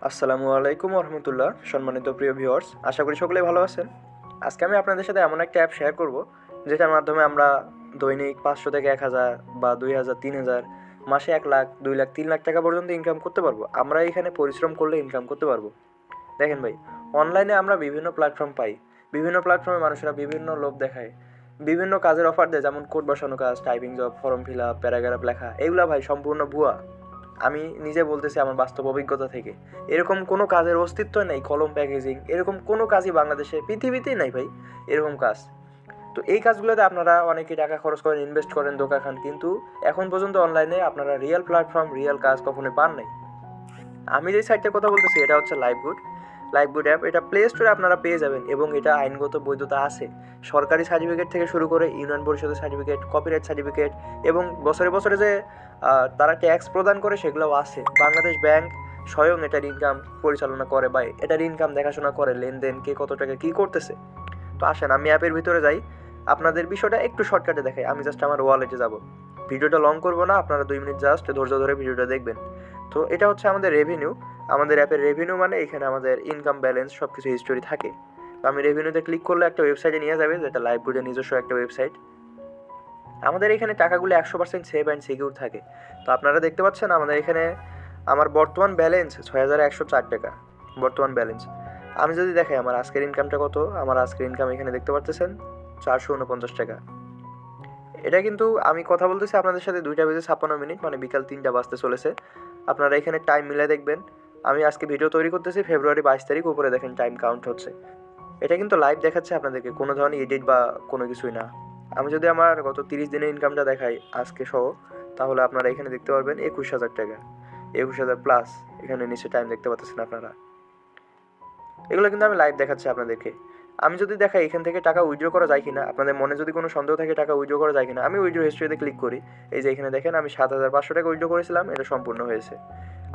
আসসালামু আলাইকুম রহমতুল্লাহ। সম্মানিত প্রিয় ভিউয়ার্স, আশা করি সকলেই ভালো আছেন। আজকে আমি আপনাদের সাথে এমন একটা অ্যাপ শেয়ার করব যেটার মাধ্যমে আমরা দৈনিক 500 থেকে 1000 বা 2000 3000, মাসে 1 লাখ 2 লাখ 3 লাখ টাকা পর্যন্ত ইনকাম করতে পারবো। আমরা এখানে পরিশ্রম করলে ইনকাম করতে পারবো। দেখেন ভাই, অনলাইনে আমরা বিভিন্ন প্ল্যাটফর্ম পাই। বিভিন্ন প্ল্যাটফর্মে মানুষেরা বিভিন্ন লোভ দেখায়, বিভিন্ন কাজের অফার দেয়, যেমন কোড বসানো কাজ, typing job, form fill up, paragraph লেখা। এগুলা ভাই সম্পূর্ণ ভুয়া। আমি নিজে বলতেছি আমার বাস্তব অভিজ্ঞতা থেকে। এরকম কোনো কাজের অস্তিত্ব নেই। কলম প্যাকেজিং এরকম কোনো কাজই বাংলাদেশে পৃথিবীতেই নাই ভাই, এরকম কাজ। তো এই কাজগুলোতে আপনারা অনেকে টাকা খরচ করেন, ইনভেস্ট করেন, ধোঁকা খান, কিন্তু এখন পর্যন্ত অনলাইনে আপনারা রিয়েল প্ল্যাটফর্ম, রিয়েল কাজ কখনোই পান নাই। আমি যে সাইটটার কথা বলতেছি এটা হচ্ছে লাইভগুড। লাইভগুড অ্যাপ, এটা প্লে স্টোরে আপনারা পেয়ে যাবেন এবং এটা আইনগত বৈধতা আছে। সরকারি সার্টিফিকেট থেকে শুরু করে ইউনিয়ন পরিষদের সার্টিফিকেট, কপিরাইট সার্টিফিকেট এবং বছরে বছরে যে তারা ট্যাক্স প্রদান করে সেগুলোও আছে। বাংলাদেশ ব্যাংক স্বয়ং এটার ইনকাম পরিচালনা করে বা এটার ইনকাম দেখাশোনা করে, লেনদেন কে কত টাকা কী করতেছে। তো আসেন আমি অ্যাপের ভিতরে যাই, আপনাদের বিষয়টা একটু শর্টকাটে দেখাই। আমি জাস্ট আমার ওয়ালেটে যাব। ভিডিওটা লং করবো না, আপনারা 2 মিনিট জাস্ট ধৈর্য ধরে ভিডিওটা দেখবেন। তো এটা হচ্ছে আমাদের রেভিনিউ। আমাদের অ্যাপের রেভিনিউ মানে এখানে আমাদের ইনকাম ব্যালেন্স সব কিছু হিস্টোরি থাকে। তো আমি রেভিনিউতে ক্লিক করলে একটা ওয়েবসাইটে নিয়ে যাবে, যেটা লাইভগুডের নিজস্ব একটা ওয়েবসাইট। আমাদের এখানে টাকাগুলো 100% সেভ অ্যান্ড সিকিউর থাকে। তো আপনারা দেখতে পাচ্ছেন আমাদের এখানে আমার বর্তমান ব্যালেন্স 6104 টাকা বর্তমান ব্যালেন্স। আমি যদি দেখাই আমার আজকের ইনকামটা কত, আমার আজকের ইনকাম এখানে দেখতে পাচ্ছেন 449 টাকা। এটা কিন্তু আমি কথা বলতেছি আপনাদের সাথে 2:56 মানে বিকাল 3টা বাজতে চলেছে। আপনারা এখানে টাইম মিলে দেখবেন। আমি আজকে ভিডিও তৈরি করতেছি ফেব্রুয়ারি 22 তারিখ, উপরে দেখেন টাইম কাউন্ট হচ্ছে। এটা কিন্তু লাইভ দেখাচ্ছে আপনাদেরকে, কোনো ধরনের এডিট বা কোনো কিছুই না। আমি যদি আমার গত 30 দিনের ইনকামটা দেখাই আজকে সহ, তাহলে আপনারা এখানে দেখতে পারবেন 21,000 টাকা, 21,000 প্লাস। এখানে নিচে টাইম দেখতে পাচ্ছেন আপনারা। এগুলো কিন্তু আমি লাইভ দেখাচ্ছি আপনাদেরকে। আমি যদি দেখাই এখান থেকে টাকা উইথড্র করা যায় কিনা, আপনাদের মনে যদি কোনো সন্দেহ থাকে টাকা উইথড্র করা যায় কিনা, আমি উইথড্র হিস্ট্রিতে ক্লিক করি। এই যে এখানে দেখেন আমি 7,500 টাকা উইথড্র করেছিলাম, এটা সম্পূর্ণ হয়েছে।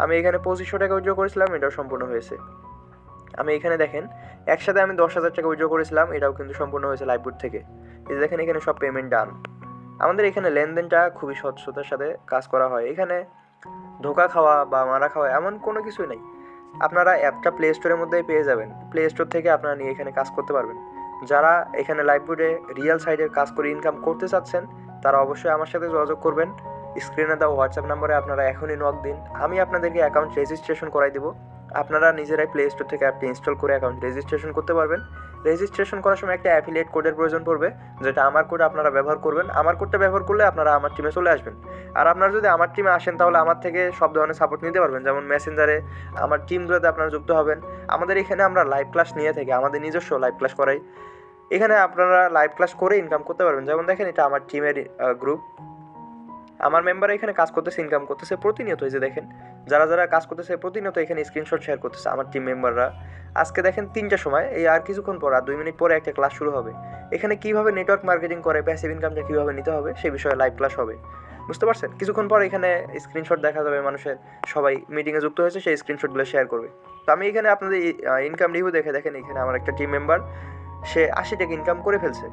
আমি এখানে 2500 টাকা উইথড্র করেছিলাম, এটাও সম্পূর্ণ হয়েছে। আমি এখানে দেখেন একসাথে আমি 10,000 টাকা উইথড্র করেছিলাম, এটাও কিন্তু সম্পূর্ণ হয়েছে লাইভবোর্ড থেকে। এই যে দেখেন এখানে সব পেমেন্ট ডান। আমাদের এখানে লেনদেনটা খুবই স্বচ্ছতার সাথে কাজ করা হয়। এখানে ধোকা খাওয়া বা মারা খাওয়া এমন কোনো কিছুই নেই। আপনারা অ্যাপটা প্লে স্টোরের মধ্যেই পেয়ে যাবেন। প্লে স্টোর থেকে আপনারা নিয়ে এখানে কাজ করতে পারবেন। যারা এখানে লাইভবোর্ডে রিয়েল সাইডের কাজ করে ইনকাম করতে চাচ্ছেন, তারা অবশ্যই আমার সাথে যোগাযোগ করবেন। স্ক্রিনে দেওয়া হোয়াটসঅ্যাপ নাম্বারে আপনারা এখনই নক দিন, আমি আপনাদেরকে অ্যাকাউন্ট রেজিস্ট্রেশন করাই দেবো। আপনারা নিজেরাই প্লে স্টোর থেকে অ্যাপটি ইনস্টল করে অ্যাকাউন্ট রেজিস্ট্রেশন করতে পারবেন। রেজিস্ট্রেশন করার সময় একটা অ্যাফিলিয়েট কোডের প্রয়োজন পড়বে, যেটা আমার কোড আপনারা ব্যবহার করবেন। আমার কোডটা ব্যবহার করলে আপনারা আমার টিমে চলে আসবেন। আর আপনারা যদি আমার টিমে আসেন তাহলে আমার থেকে সব ধরনের সাপোর্ট নিতে পারবেন, যেমন মেসেঞ্জারে আমার টিমগুলোতে আপনারা যুক্ত হবেন। আমাদের এখানে আমরা লাইভ ক্লাস নিয়ে থাকি, আমাদের নিজস্ব লাইভ ক্লাস করাই। এখানে আপনারা লাইভ ক্লাস করে ইনকাম করতে পারবেন। যেমন দেখেন এটা আমার টিমের গ্রুপ, আমার মেম্বার এখানে কাজ করতেছে, ইনকাম করতেছে প্রতিনিয়ত। এই যে দেখেন যারা যারা কাজ করতেছে প্রতিনিয়ত এখানে স্ক্রিনশট শেয়ার করতেছে আমার টিম মেম্বাররা। আজকে দেখেন 3টার সময়, এই আর কিছুক্ষণ পর, আর 2 মিনিট পরে একটা ক্লাস শুরু হবে। এখানে কীভাবে নেটওয়ার্ক মার্কেটিং করে প্যাসিভ ইনকামটা কীভাবে নিতে হবে সেই বিষয়ে লাইভ ক্লাস হবে। বুঝতে পারছেন? কিছুক্ষণ পর এখানে স্ক্রিনশট দেখা যাবে মানুষের, সবাই মিটিংয়ে যুক্ত হয়েছে, সেই স্ক্রিনশটগুলো শেয়ার করবে। তো আমি এখানে আপনাদের ইনকাম রিভিউ দেখে দেখেন এখানে আমার একটা টিম মেম্বার, সে 80 টাকা ইনকাম করে ফেলছে।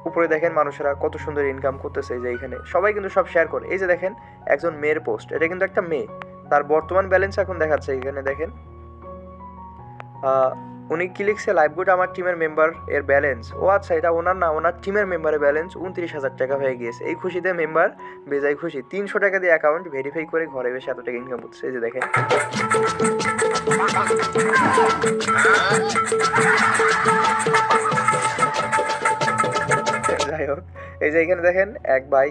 উপরে দেখেন মানুষেরা কত সুন্দর ইনকাম করতেছে। এই যে এখানে সবাই কিন্তু সব শেয়ার করে। এই যে দেখেন একজন মেয়ের পোস্ট, এটা কিন্তু একটা মেয়ে, তার বর্তমান ব্যালেন্স এখন দেখাচ্ছে। এখানে দেখেন উনি কি লিখছে, লাইভগুড আমার টিমের মেম্বার এর ব্যালেন্স। ও আচ্ছা, এটা ওনার না, ওনার টিমের মেম্বারের ব্যালেন্স 29,000 টাকা হয়ে গিয়েছে। এই খুশিতে মেম্বার বেজায় খুশি। 300 টাকা দিয়ে অ্যাকাউন্ট ভেরিফাই করে ঘরে বসে এত টাকা ইনকাম করতেছে। এই যে দেখেন যাই হোক, এই যে এখানে দেখেন এক ভাই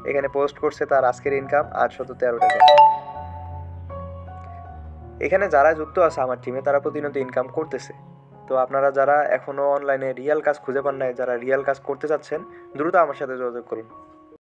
এখানে পোস্ট করছে তার আজকের ইনকাম 813 টাকা। এখানে যারা যুক্ত আছে আমার টিমে তারা প্রতিনিয়ত ইনকাম করতেছে। তো আপনারা যারা এখনও অনলাইনে রিয়েল কাজ খুঁজে পান নাই, যারা রিয়েল কাজ করতে চাচ্ছেন, দ্রুত আমার সাথে যোগাযোগ করুন।